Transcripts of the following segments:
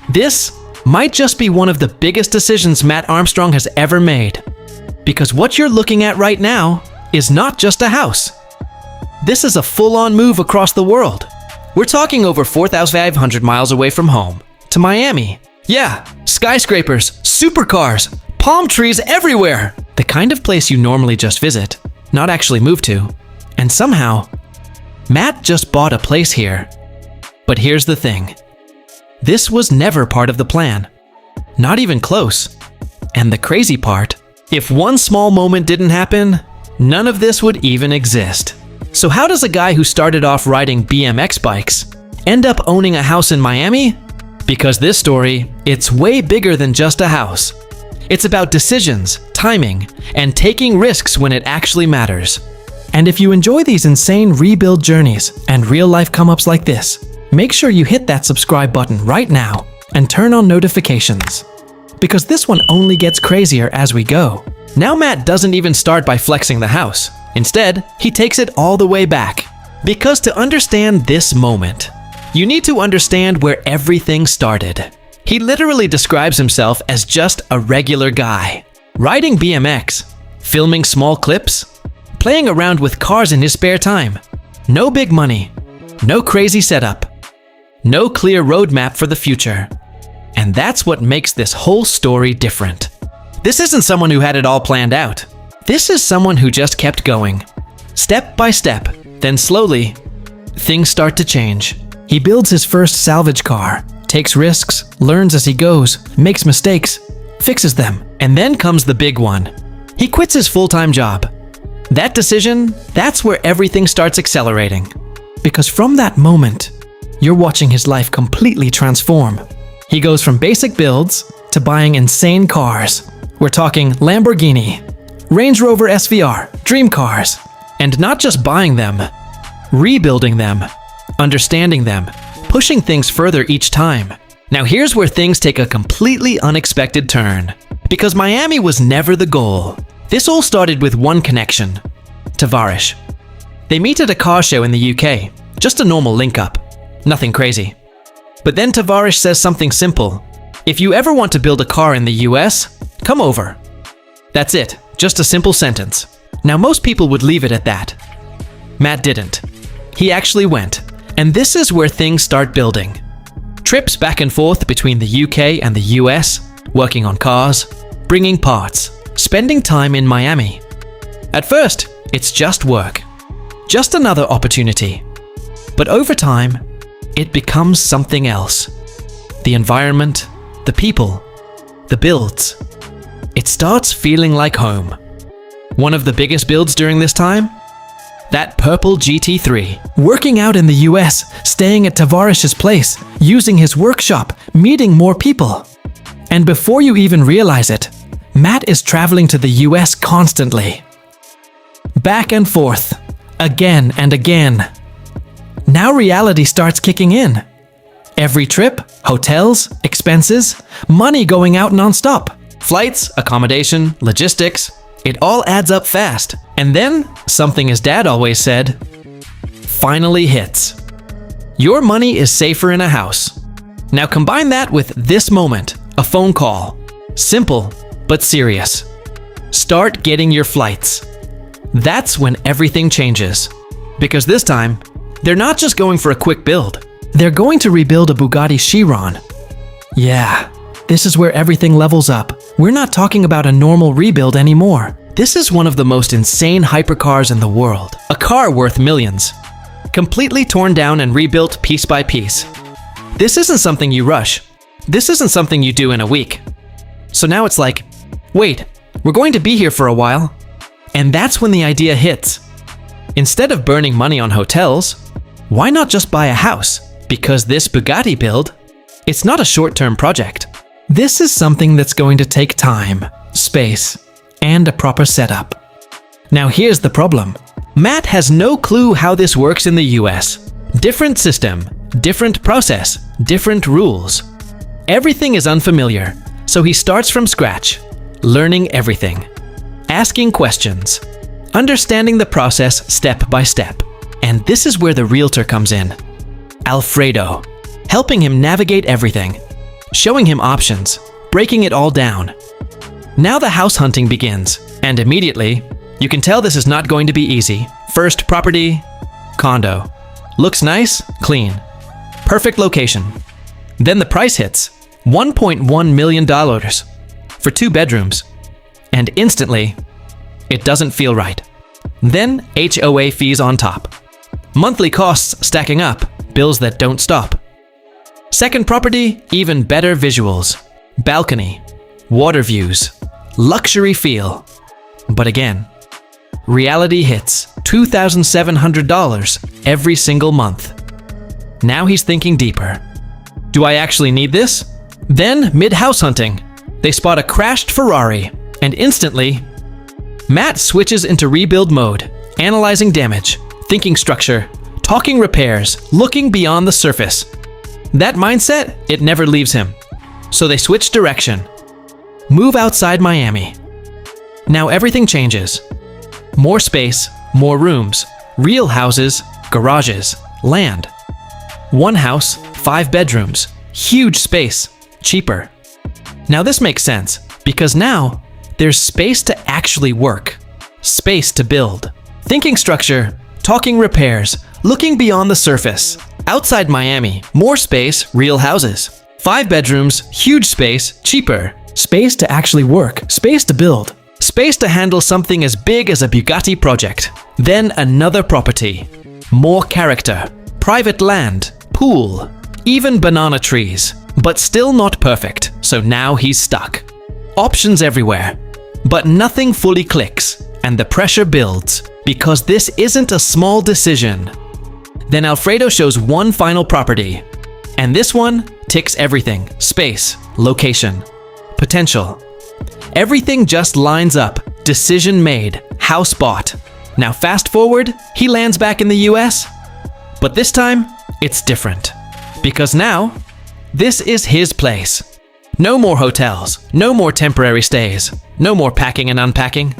This might just be one of the biggest decisions Matt Armstrong has ever made. Because what you're looking at right now is not just a house. This is a full-on move across the world. We're talking over 4,500 miles away from home, to Miami. Yeah, skyscrapers, supercars, palm trees everywhere. The kind of place you normally just visit, not actually move to. And somehow, Matt just bought a place here. But here's the thing. This was never part of the plan. Not even close. And the crazy part, if one small moment didn't happen, none of this would even exist. So how does a guy who started off riding BMX bikes end up owning a house in Miami? Because this story, it's way bigger than just a house. It's about decisions, timing, and taking risks when it actually matters. And if you enjoy these insane rebuild journeys and real-life come-ups like this, make sure you hit that subscribe button right now and turn on notifications. Because this one only gets crazier as we go. Now Matt doesn't even start by flexing the house. Instead, he takes it all the way back. Because to understand this moment, you need to understand where everything started. He literally describes himself as just a regular guy. Riding BMX, filming small clips, playing around with cars in his spare time. No big money, no crazy setup, no clear roadmap for the future. And that's what makes this whole story different. This isn't someone who had it all planned out. This is someone who just kept going. Step by step, then slowly, things start to change. He builds his first salvage car, takes risks, learns as he goes, makes mistakes, fixes them. And then comes the big one. He quits his full-time job. That decision, that's where everything starts accelerating. Because from that moment, you're watching his life completely transform. He goes from basic builds to buying insane cars. We're talking Lamborghini, Range Rover SVR, dream cars. And not just buying them, rebuilding them, understanding them, pushing things further each time. Now here's where things take a completely unexpected turn. Because Miami was never the goal. This all started with one connection, Tavarish. They meet at a car show in the UK, just a normal link-up, nothing crazy. But then Tavarish says something simple. If you ever want to build a car in the US, come over. That's it, just a simple sentence. Now most people would leave it at that. Matt didn't. He actually went, and this is where things start building. Trips back and forth between the UK and the US, working on cars, bringing parts, spending time in Miami. At first, it's just work. Just another opportunity. But over time, it becomes something else. The environment, the people, the builds. It starts feeling like home. One of the biggest builds during this time? That purple GT3. Working out in the US, staying at Tavarish's place, using his workshop, meeting more people. And before you even realize it, Matt is traveling to the US constantly. Back and forth, again and again. Now reality starts kicking in. Every trip, hotels, expenses, money going out non-stop. Flights, accommodation, logistics, it all adds up fast. And then, something his dad always said, finally hits. Your money is safer in a house. Now combine that with this moment, a phone call. Simple, but serious. Start getting your flights. That's when everything changes. Because this time, they're not just going for a quick build. They're going to rebuild a Bugatti Chiron. Yeah, this is where everything levels up. We're not talking about a normal rebuild anymore. This is one of the most insane hypercars in the world. A car worth millions. Completely torn down and rebuilt piece by piece. This isn't something you rush. This isn't something you do in a week. So now it's like, wait, we're going to be here for a while. And that's when the idea hits. Instead of burning money on hotels, why not just buy a house? Because this Bugatti build, it's not a short-term project. This is something that's going to take time, space, and a proper setup. Now here's the problem. Matt has no clue how this works in the US. Different system, different process, different rules. Everything is unfamiliar, so he starts from scratch, learning everything, asking questions, understanding the process step by step. And this is where the realtor comes in, Alfredo, helping him navigate everything. showing him options, breaking it all down. Now the house hunting begins, and immediately, you can tell this is not going to be easy. First property, condo. Looks nice, clean. Perfect location. Then the price hits, $1.1 million for 2 bedrooms. And instantly, it doesn't feel right. Then HOA fees on top. Monthly costs stacking up, bills that don't stop. Second property, even better visuals. Balcony, water views, luxury feel. But again, reality hits, $2,700 every single month. Now he's thinking deeper. Do I actually need this? Then, mid-house hunting, they spot a crashed Ferrari, and instantly, Matt switches into rebuild mode, analyzing damage, thinking structure, talking repairs, looking beyond the surface. That mindset, it never leaves him. So they switch direction. Move outside Miami. Now everything changes. More space, more rooms, real houses, garages, land. One house, 5 bedrooms, huge space, cheaper. Now this makes sense, because now there's space to actually work, space to build. Thinking structure, talking repairs, looking beyond the surface. Outside Miami, more space, real houses. 5 bedrooms, huge space, cheaper. Space to actually work, space to build. Space to handle something as big as a Bugatti project. Then another property. More character. Private land, pool, even banana trees. But still not perfect, so now he's stuck. Options everywhere. But nothing fully clicks, and the pressure builds, because this isn't a small decision. Then Alfredo shows one final property. And this one ticks everything. Space, location, potential. Everything just lines up. Decision made. House bought. Now fast forward, he lands back in the US. But this time, it's different. Because now, this is his place. No more hotels, no more temporary stays, no more packing and unpacking.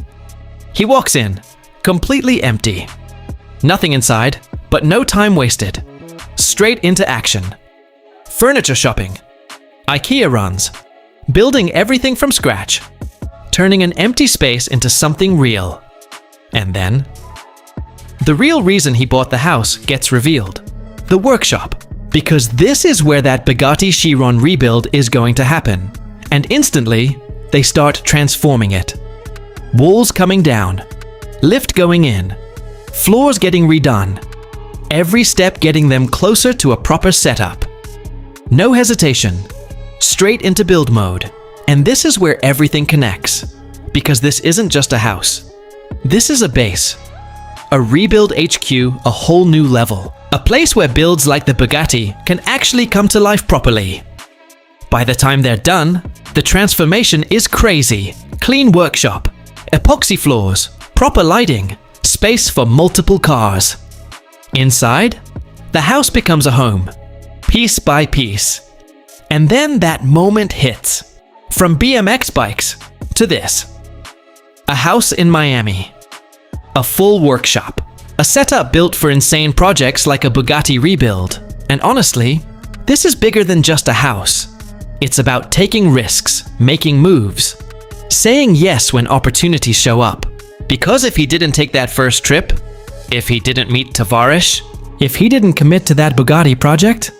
He walks in, completely empty. Nothing inside, but no time wasted. Straight into action. Furniture shopping. IKEA runs. Building everything from scratch. Turning an empty space into something real. And then, the real reason he bought the house gets revealed. The workshop. Because this is where that Bugatti Chiron rebuild is going to happen. And instantly, they start transforming it. Walls coming down. Lift going in. Floors getting redone. Every step getting them closer to a proper setup. No hesitation. Straight into build mode. And this is where everything connects. Because this isn't just a house. This is a base. A rebuild HQ, a whole new level. A place where builds like the Bugatti can actually come to life properly. By the time they're done, the transformation is crazy. Clean workshop, epoxy floors, proper lighting, space for multiple cars. Inside, the house becomes a home, piece by piece. And then that moment hits. From BMX bikes to this. A house in Miami. A full workshop. A setup built for insane projects like a Bugatti rebuild. And honestly, this is bigger than just a house. It's about taking risks, making moves, saying yes when opportunities show up. Because if he didn't take that first trip, if he didn't meet Tavarish, if he didn't commit to that Bugatti project,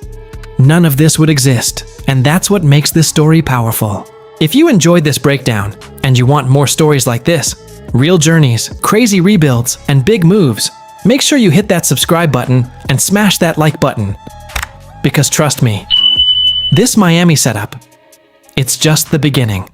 none of this would exist. And that's what makes this story powerful. If you enjoyed this breakdown, and you want more stories like this, real journeys, crazy rebuilds, and big moves, make sure you hit that subscribe button and smash that like button. Because trust me, this Miami setup, it's just the beginning.